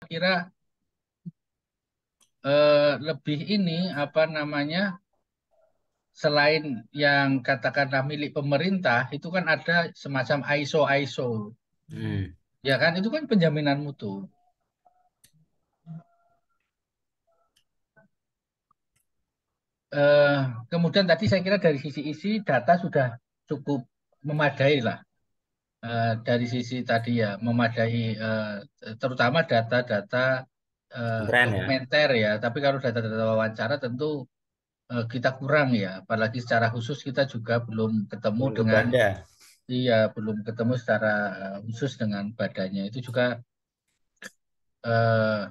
kira lebih ini apa namanya, selain yang katakanlah milik pemerintah itu kan ada semacam ISO Hmm. ya kan, itu kan penjaminan mutu. eh, Kemudian tadi saya kira dari sisi isi data sudah cukup memadai lah. Dari sisi tadi ya memadai, terutama data-data Keren ya. dokumenter ya. Tapi kalau data-data wawancara tentu kita kurang ya. Apalagi secara khusus kita juga belum ketemu Belum ke dengan, Banda. iya, belum ketemu secara khusus dengan badannya. Itu juga eh,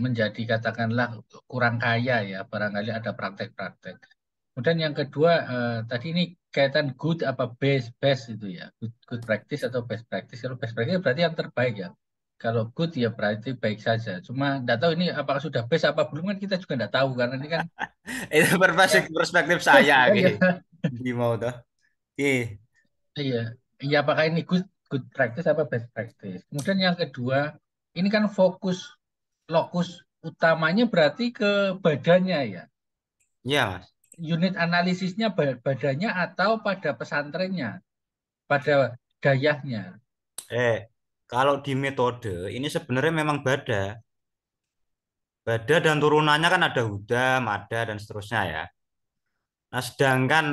menjadi katakanlah kurang kaya ya. Barangkali ada praktek-praktek. Kemudian yang kedua, tadi ini kaitan good apa best best itu ya, good practice atau best practice. Kalau best practice berarti yang terbaik ya. Kalau good ya berarti baik saja. Cuma nggak tahu ini apakah sudah best apa belum, kan kita juga nggak tahu karena ini kan Itu perspektif ya perspektif saya, kan oke. ya Di mau tuh. Oke. iya, iya, apakah ini good good practice apa best practice. Kemudian yang kedua, ini kan lokus utamanya berarti ke badannya ya. Iya, Mas. Unit analisisnya badannya atau pada pesantrennya, pada dayahnya. Eh, kalau di metode ini sebenarnya memang Bada. Bada dan turunannya kan ada Huda, Mada dan seterusnya ya. Nah, sedangkan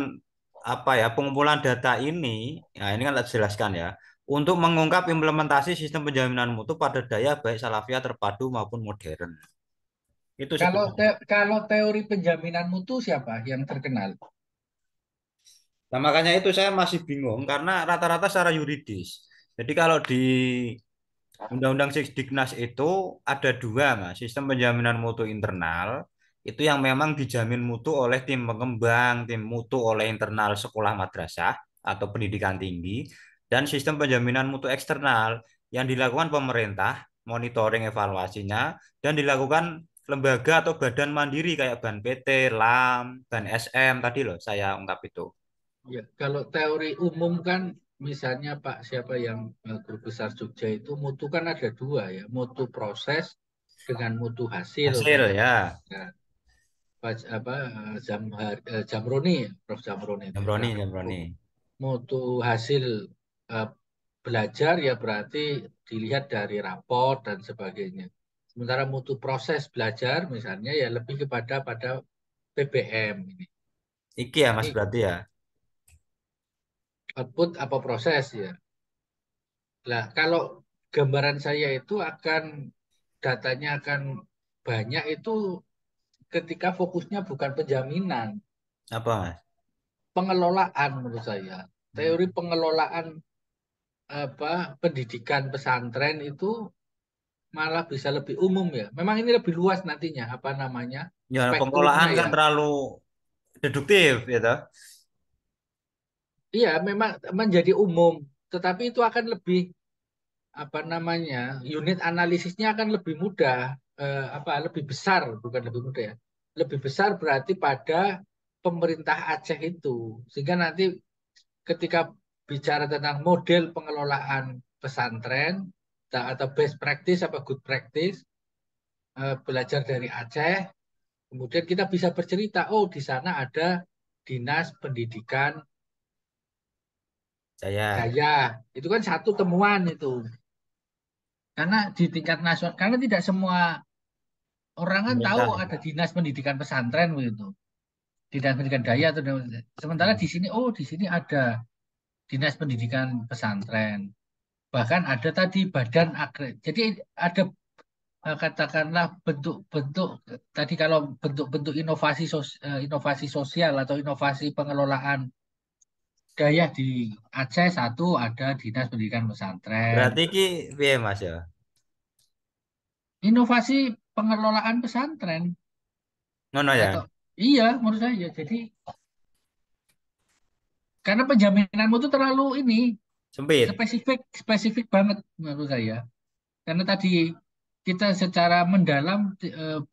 apa ya pengumpulan data ini, nah ini kan tak jelaskan ya, untuk mengungkap implementasi sistem penjaminan mutu pada daya baik salafiyah terpadu maupun modern. Itu Kalau sebenarnya. kalau teori penjaminan mutu siapa yang terkenal? Nah, makanya itu saya masih bingung karena rata-rata secara yuridis. Jadi kalau di Undang-Undang Sisdiknas itu ada dua, Mas. Sistem penjaminan mutu internal itu yang memang dijamin mutu oleh tim pengembang, tim mutu oleh internal sekolah madrasah atau pendidikan tinggi, dan sistem penjaminan mutu eksternal yang dilakukan pemerintah, monitoring evaluasinya, dan dilakukan lembaga atau badan mandiri kayak Ban PT, LAM, Ban SM tadi loh saya ungkap itu. Ya, kalau teori umum kan misalnya Pak siapa yang guru besar Jogja itu mutu kan ada dua ya, mutu proses dengan mutu hasil Hasil kayak ya, ya, apa Jamroni, ya, Prof. Jamroni itu ya, Jamroni, kalau Jamroni. mutu hasil eh, belajar ya berarti dilihat dari raport dan sebagainya. Sementara mutu proses belajar misalnya ya lebih pada PBM ini. Iki ya Mas Ini berarti ya. output apa proses ya. Nah, kalau gambaran saya itu akan datanya akan banyak itu ketika fokusnya bukan penjaminan, Apa Mas? pengelolaan menurut saya. Hmm. Teori pengelolaan apa pendidikan pesantren itu malah bisa lebih umum ya. Memang ini lebih luas nantinya apa namanya Ya spektrumnya pengelolaan kan ya. terlalu deduktif ya toh. Iya, memang menjadi umum, tetapi itu akan lebih apa namanya unit analisisnya akan lebih mudah, apa lebih besar, bukan lebih mudah ya, lebih besar berarti pada pemerintah Aceh itu, sehingga nanti ketika bicara tentang model pengelolaan pesantren atau best practice apa good practice, belajar dari Aceh, kemudian kita bisa bercerita, oh di sana ada dinas pendidikan Saya Daya, itu kan satu temuan itu, karena di tingkat nasional, karena tidak semua orang kan tahu pemerintah. ada dinas pendidikan pesantren begitu, dinas pendidikan daya atau sementara di sini, oh di sini ada dinas pendidikan pesantren, bahkan ada tadi badan jadi ada katakanlah bentuk-bentuk tadi, kalau bentuk-bentuk inovasi sosial atau inovasi pengelolaan daya di Aceh, satu ada dinas pendidikan pesantren, Berarti ki piye Mas ya? inovasi pengelolaan pesantren Ngono atau ya. iya menurut saya, jadi karena penjaminanmu itu terlalu ini Sempit. spesifik spesifik banget menurut saya. Karena tadi kita secara mendalam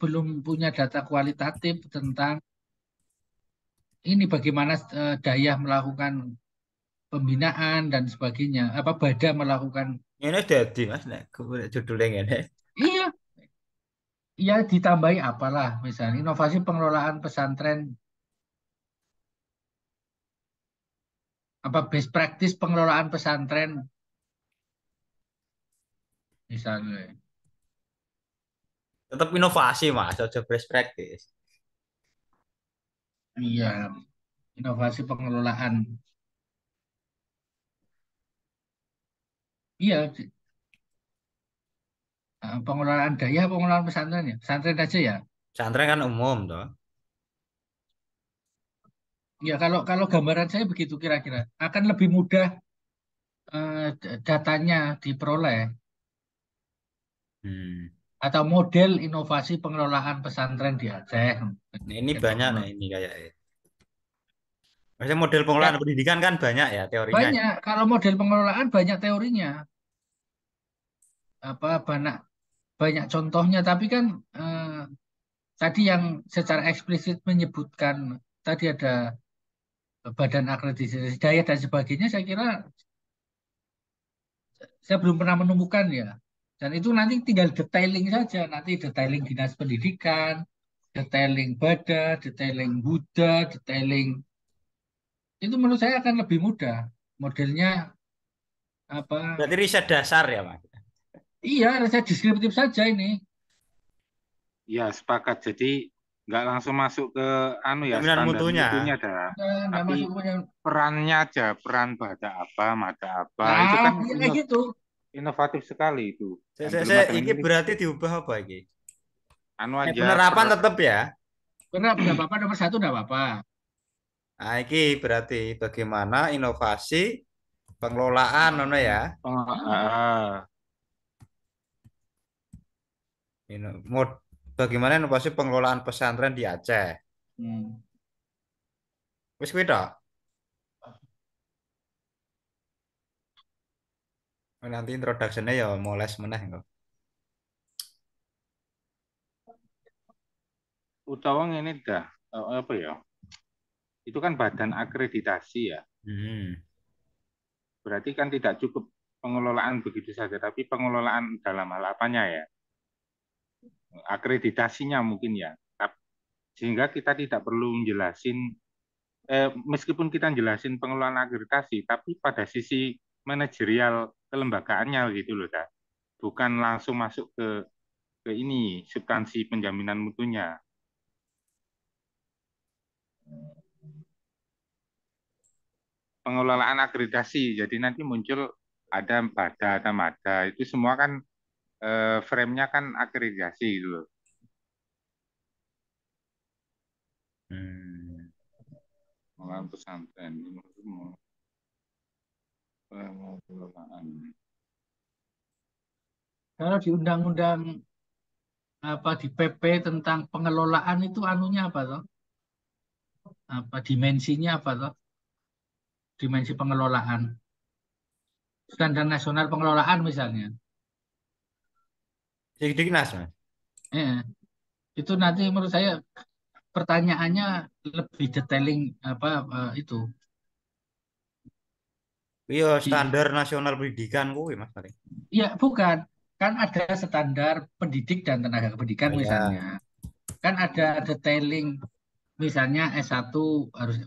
belum punya data kualitatif tentang ini bagaimana daya melakukan pembinaan dan sebagainya. Apa Bada melakukan, Ini dadi Mas nek judulnya ngene. iya, Ya ditambahi apalah, misalnya inovasi pengelolaan pesantren, apa best practice pengelolaan pesantren misalnya. Tetap inovasi mas, aja best practice. Iya, inovasi pengelolaan. Iya, pengelolaan daya, pengelolaan pesantren ya. Pesantren aja ya. Pesantren kan umum toh. Ya kalau kalau gambaran saya begitu kira-kira akan lebih mudah datanya diperoleh Hmm. atau model inovasi pengelolaan pesantren di Aceh. Nah, ini Gitu. banyak nah ini kayak. Maksudnya model pengelolaan Ya, pendidikan kan banyak ya teorinya. banyak. Kalau model pengelolaan banyak teorinya, apa banyak banyak contohnya. Tapi kan tadi yang secara eksplisit menyebutkan tadi ada badan akreditasi daya dan sebagainya, saya kira saya belum pernah menemukan ya. Dan itu nanti tinggal detailing saja, nanti detailing dinas pendidikan, detailing Bada, detailing Buddha, detailing itu menurut saya akan lebih mudah. Modelnya apa? Berarti riset dasar ya mas. Iya, saya deskriptif saja ini. Ya, sepakat. Jadi nggak langsung masuk ke anu ya Jaminan standar mutunya. mutunya dah. Nggak Tapi masuk ke yang perannya aja, peran pada apa, mata apa, itu nah, kan iya kayak gitu. inovatif sekali itu. Dan belum ada Ini ini berarti diubah apa ini? anu Ini aja penerapan tetap ya. Karena nggak apa-apa nomor satu nggak apa-apa. Nah, ini berarti bagaimana inovasi pengelolaan nono ya. Bagaimana inovasi pengelolaan pesantren di Aceh. Hmm. Wis kuwi tok. Nanti introduction-nya ya moles meneh kok. utawa ini dah apa ya? Itu kan badan akreditasi ya. Hmm. Berarti kan tidak cukup pengelolaan begitu saja, tapi pengelolaan dalam hal apanya ya? Akreditasinya mungkin ya. Sehingga kita tidak perlu menjelasin meskipun kita jelasin pengelolaan akreditasi, tapi pada sisi manajerial kelembagaannya gitu loh, dah. Bukan langsung masuk ke ini substansi penjaminan mutunya. Pengelolaan akreditasi, jadi nanti muncul ada BADA, ada MADA, itu semua kan frame-nya kan akreditasi gitu loh. Hmm. Pengelolaan pesantren, pengelolaan. Kalau di undang-undang apa di PP tentang pengelolaan itu anunya apa toh? Apa dimensinya apa toh? Dimensi pengelolaan. Standar nasional pengelolaan misalnya. Diknas, Mas. Eh, itu nanti menurut saya pertanyaannya lebih detailing apa itu. Iya, Di, standar nasional pendidikan kuwi, Mas. Paling. ya bukan, kan ada standar pendidik dan tenaga kependidikan Oh misalnya. ya. Kan ada detailing misalnya S1 harus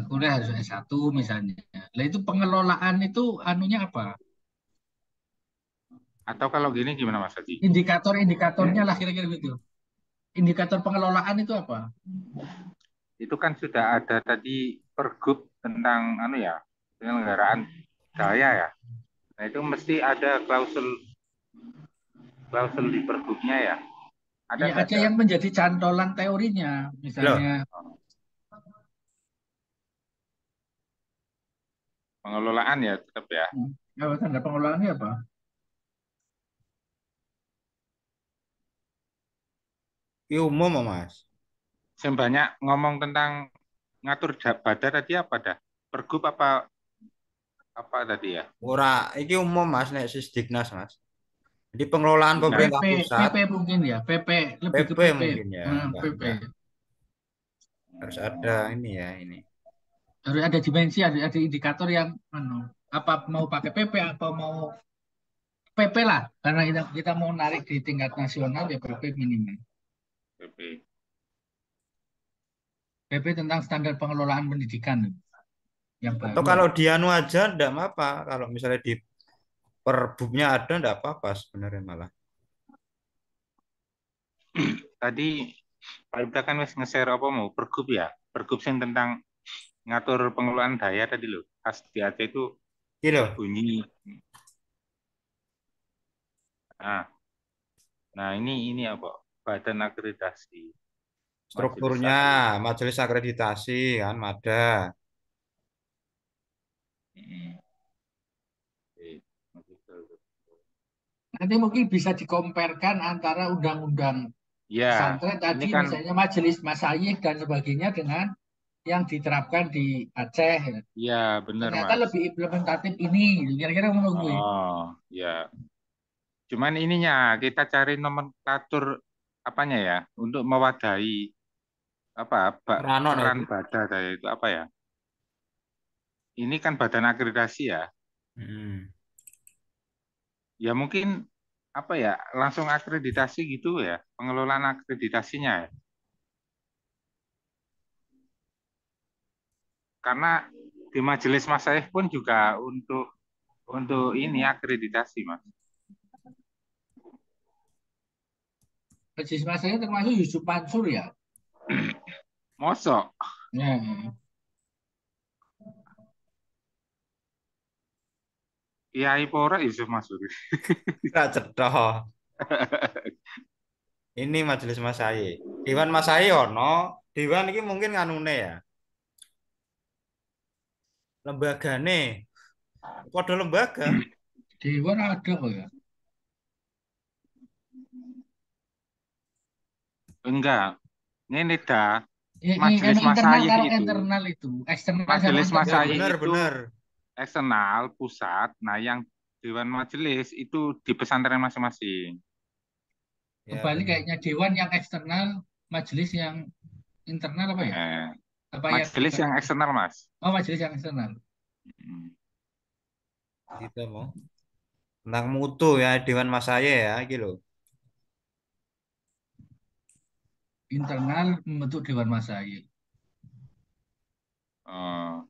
kuliah harus S1 misalnya. Nah, itu pengelolaan itu anunya apa? Atau kalau gini gimana Mas Haji? Indikator-indikatornya lah kira-kira gitu. Indikator pengelolaan itu apa? Itu kan sudah ada tadi pergub tentang anu ya, penyelenggaraan daya ya. Nah, itu mesti ada klausul klausul di pergubnya ya. Ada Ya nggak ada ada? yang menjadi cantolan teorinya, misalnya Loh, Pengelolaan ya tetap ya. apa tanda pengelolaannya apa? ini umum, Mas. Yang banyak ngomong tentang ngatur badan tadi apa dah? Pergub apa tadi ya? Ora, iki umum, Mas, nek Sisdiknas, Mas. Jadi pengelolaan Dinas. pemerintah PP, pusat, PP mungkin ya, PP lebih ke PP PP, mungkin ya, PP. enggak. Harus ada ini ya, ini. Harus ada dimensi, ada indikator yang apa mau pakai PP apa mau PP lah, karena kita mau narik di tingkat nasional ya PP minimal. PP tentang standar pengelolaan pendidikan yang Atau baru. kalau di anu aja enggak apa-apa. Kalau misalnya di perbubnya ada enggak apa-apa sebenarnya malah. Tadi Pak Ibda kan wis nge-share apa mau pergub ya, pergub sing tentang ngatur pengelolaan daya tadi loh. Pas di Aceh itu Gitu. berbunyi. Nah, nah ini apa? Badan akreditasi, majelis Strukturnya akreditasi. majelis akreditasi kan ada. Hmm. Oke. Begitu. Nanti mungkin bisa dikomparkan antara undang-undang Ya, pesantren ini tadi, kan misalnya majelis masyayikh dan sebagainya dengan yang diterapkan di Aceh. ya benar Ternyata Mas. lebih implementatif ini, kira-kira menunggu. Oh, ya. Cuman ininya kita cari nomenklatur apanya ya untuk mewadahi apa Rano nah peran itu. Bada saya itu apa ya? Ini kan badan akreditasi ya. Hmm. Ya mungkin apa ya langsung akreditasi gitu ya pengelolaan akreditasinya ya. Karena di Majelis Masyayikh pun juga untuk ini akreditasi Mas. Majelis masyayikh termasuk Yusuf Mansur ya. Mosok Ya. Kiai Pora Yusuf Masuri. Enggak cedok. Ini majelis Masai. Dewan Masai ono, dewan ini mungkin nganune ya. Lembagane. Kode lembaga. Dewan ada kok ya. Enggak, ini dah Ini Majelis internal Masyayikh karo itu. internal itu, eksternal sama Majelis internal Ya ya. Masyayikh itu benar-benar. eksternal pusat. Nah, yang Dewan Majelis itu di pesantren masing-masing. Ya Kembali benar. kayaknya dewan yang eksternal, majelis yang internal apa ya? Eh, Apa yang Majelis yang eksternal, Mas. oh majelis yang eksternal. Hmm. Kita mau tentang mutu ya Dewan Masai ya gitu. Internal membentuk dewan masyayikh. Oh,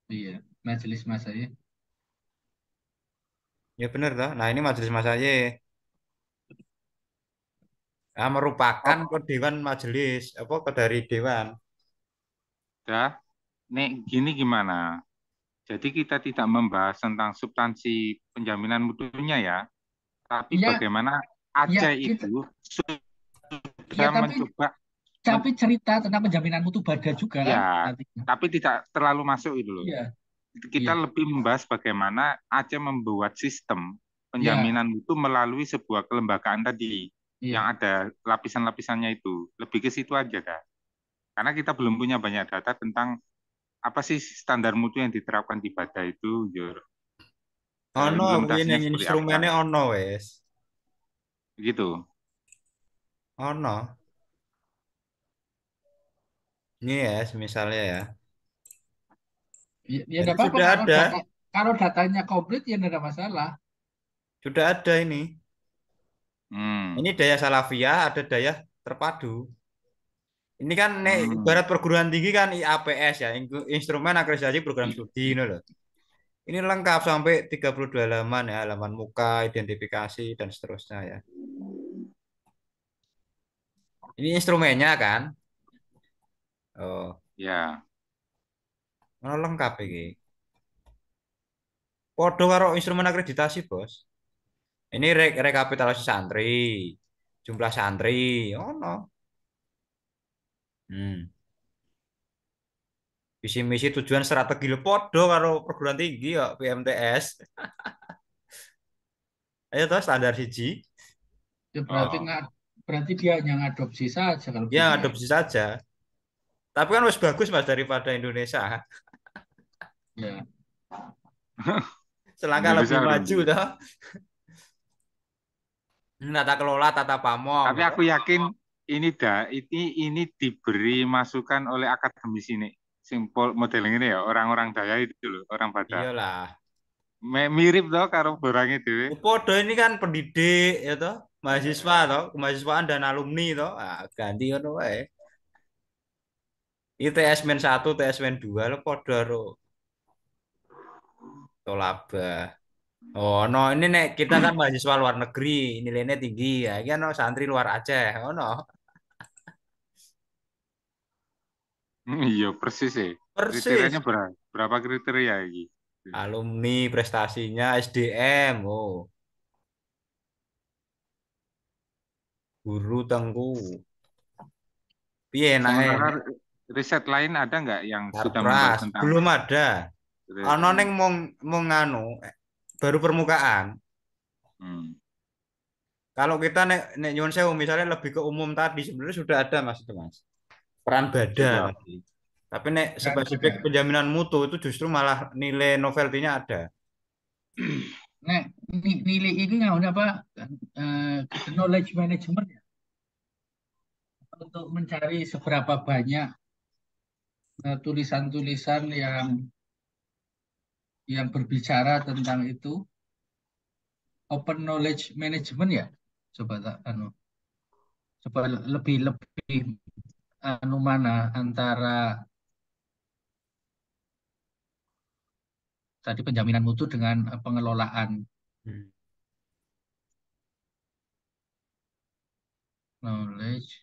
Iya, majelis masyayikh. Ya benar toh. Nah, ini majelis Masai. Nah, merupakan oh, ke dewan majelis apa ke dari dewan. dah. Nek gini gimana? Jadi kita tidak membahas tentang substansi penjaminan mutunya ya, tapi Iya, bagaimana iya Aceh kita itu ya sudah mencoba tapi cerita tentang penjaminan mutu bada juga kan ya, nantinya. tapi tidak terlalu masuk itu loh. Iya, Kita iya, lebih membahas bagaimana Aceh membuat sistem iya, penjaminan mutu melalui sebuah kelembagaan tadi yang iya. ada lapisan-lapisannya itu. Lebih ke situ aja dah. Karena kita belum punya banyak data tentang apa sih standar mutu yang diterapkan di Bada itu, Jur. Ono kuwi Implementasinya ning seperti apa? instrumene ono wes. Begitu. Ono. Ini ya, misalnya ya. Ya, ya Itu enggak apa-apa sudah ada, kalau datanya komplit ya enggak ada masalah. sudah ada ini. Hmm. Ini daya salafiyah, ada daya terpadu. Ini kan nek Hmm. ibarat perguruan tinggi kan IAPS ya, instrumen akreditasi program studi ini loh. Ini lengkap sampai 32 halaman ya, halaman muka, identifikasi dan seterusnya ya. Ini instrumennya kan. Oh, Ya. ono lengkap ini. Podo karo instrumen akreditasi, Bos. Ini rekapitulasi santri, jumlah santri, ono. Hmm. Visi misi tujuan strategi lo podo karo perguruan tinggi ya PMTS. Ayo toh standar siji. Ya Oh. berarti dia hanya ngadopsi saja kalau Ya gitu ya. adopsi saja. Tapi kan masih bagus Mas daripada Indonesia. Ya. Selangkah lebih Indonesia maju unggul. toh. Tata kelola, tata pamong Tapi toh. aku yakin ini diberi masukan oleh akademisi nih. Simpel modeling ini ya orang-orang daya itu loh, orang Batak. Iyalah. Mirip toh karo borang itu. Ya, podo ini kan pendidik ya toh, mahasiswa toh, kemahasiswaan dan alumni toh. Ah, ganti ngono wae. Itu TS-1, TS-2 lo podo karo tolaba. Oh, no ini nek kita kan mahasiswa luar negeri, nilainya tinggi ya. Ini no santri luar Aceh. Oh no, Iya persis ya. Kriterianya persis. berapa kriteria iki? Alumni, prestasinya, SDM. Oh, guru tengku. Piye Sementara nae? riset lain ada nggak yang sudah membahas Sarpras tentang belum ada. Ono neng mong nganu baru permukaan. hmm, Kalau kita nek nyuwun sewu misalnya lebih ke umum tadi sebenarnya sudah ada Mas itu Mas. Peran bada sudah. tadi. Tapi nek Kan spesifik ada. penjaminan mutu itu justru malah nilai novelty-nya ada. Nah, nilai ini nggak apa? Knowledge management ya, untuk mencari seberapa banyak tulisan-tulisan yang berbicara tentang itu, open knowledge management ya. Coba tak coba lebih lebih mana antara tadi penjaminan mutu dengan pengelolaan Hmm. knowledge.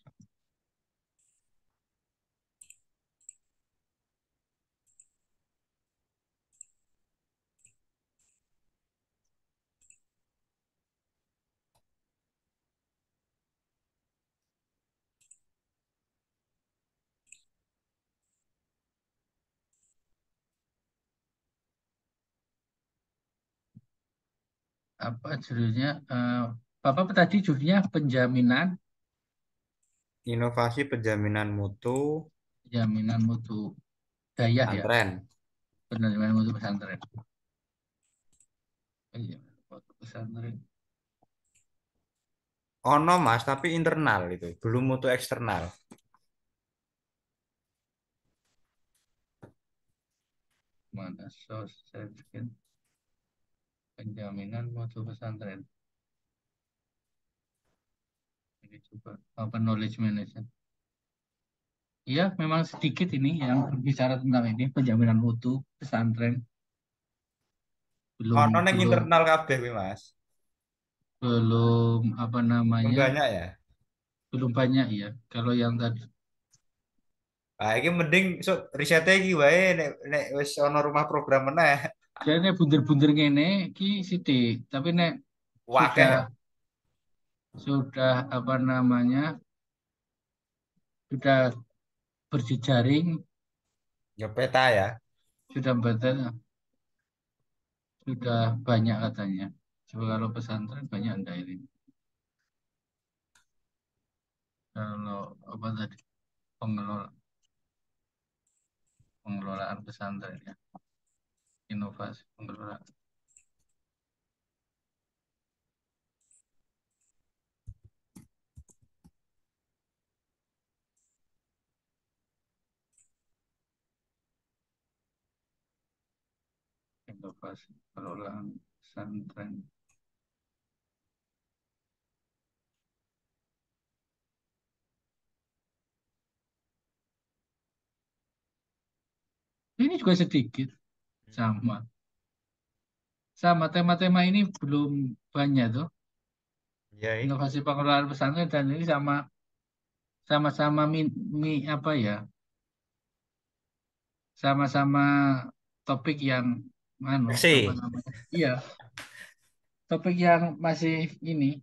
Apa judulnya? Bapak tadi judulnya Inovasi penjaminan mutu penjaminan mutu daya ya, antren. penjaminan mutu pesantren. Iya, mutu pesantren. Ono Mas, tapi internal itu, belum mutu eksternal. Mana sosial penjaminan mutu pesantren. Ini coba open knowledge management. Iya, memang sedikit ini yang berbicara tentang ini penjaminan mutu pesantren. Ono Belum neng belum internal kabeh kuwi Mas. belum apa Belum namanya? banyak ya. Belum banyak ya. Kalau yang tadi Ah, iki mending so, risetnya iki wae nek wis ono rumah program meneh. kayaknya bunder-bunder ngene ki sithik, tapi nek Wakeh sudah ya. apa namanya? Sudah berjejaring, Ya peta ya. sudah badan, sudah banyak katanya. Coba kalau pesantren banyak enggak ini? Kalau apa tadi pengelola pengelolaan pesantren ya, inovasi pengelolaan. Inovasi pengelolaan pesantren. Ini juga sedikit sama. Sama tema-tema ini belum banyak tuh. Ya iki. Inovasi pengelolaan pesantren dan ini sama-sama apa ya? Sama-sama topik yang apa Seksi. namanya? Iya, topik yang masih ini.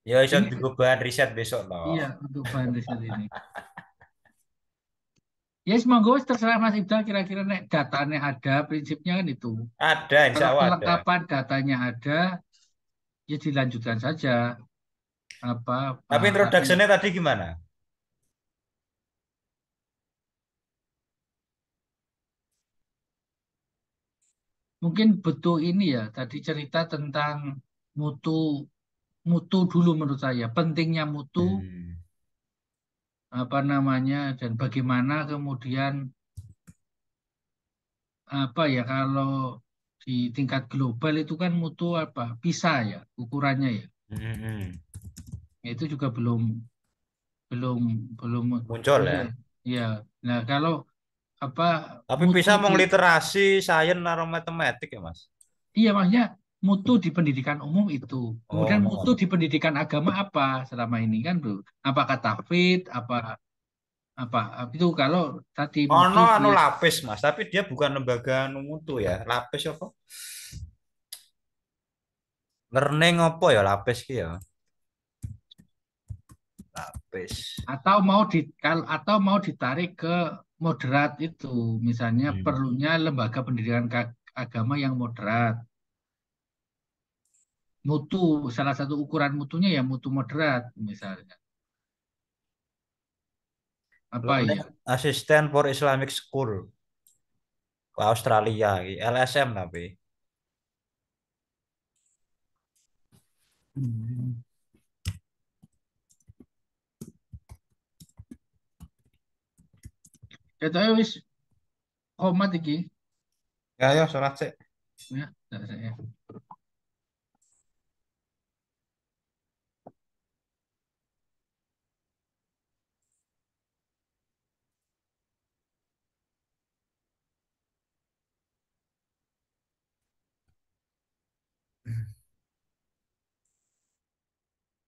Ya iso Ini dienggo bahan riset besok iya loh. untuk bahan riset ini. Ya semoga wis terserah Mas Ibda kira-kira nek datanya ada, prinsipnya kan itu. Ada, insya Kalau Allah ada. kelengkapan datanya ada, ya dilanjutkan saja. Apa Tapi tapi introduction-nya tadi gimana? mungkin betul ini ya tadi cerita tentang mutu mutu dulu menurut saya pentingnya mutu Hmm. apa namanya dan bagaimana kemudian apa ya kalau di tingkat global itu kan mutu apa bisa ya ukurannya ya. Hmm. Ya, itu juga belum belum belum muncul iya ya. iya. Nah, kalau apa Tapi mutu bisa di mengliterasi sains atau matematik ya Mas. iya maksudnya mutu di pendidikan umum itu. Oh, Kemudian mutu no. di pendidikan agama apa selama ini kan, Bro? Apakah tafid, apa itu kalau tadi mutu Ono di anu lapis Mas, tapi dia bukan lembaga anu mutu ya. Lapis apa? Learning apa ya lapis ki ya? Lapis. atau mau ditarik ke moderat itu, misalnya Hmm. perlunya lembaga pendidikan agama yang moderat. Mutu, salah satu ukuran mutunya ya mutu moderat misalnya. Apa Learning ya? Assistant for Islamic School ke Australia, ki. LSM tapi. Hmm. Kita wis komat iki Ya, ya, sholat sih. ya.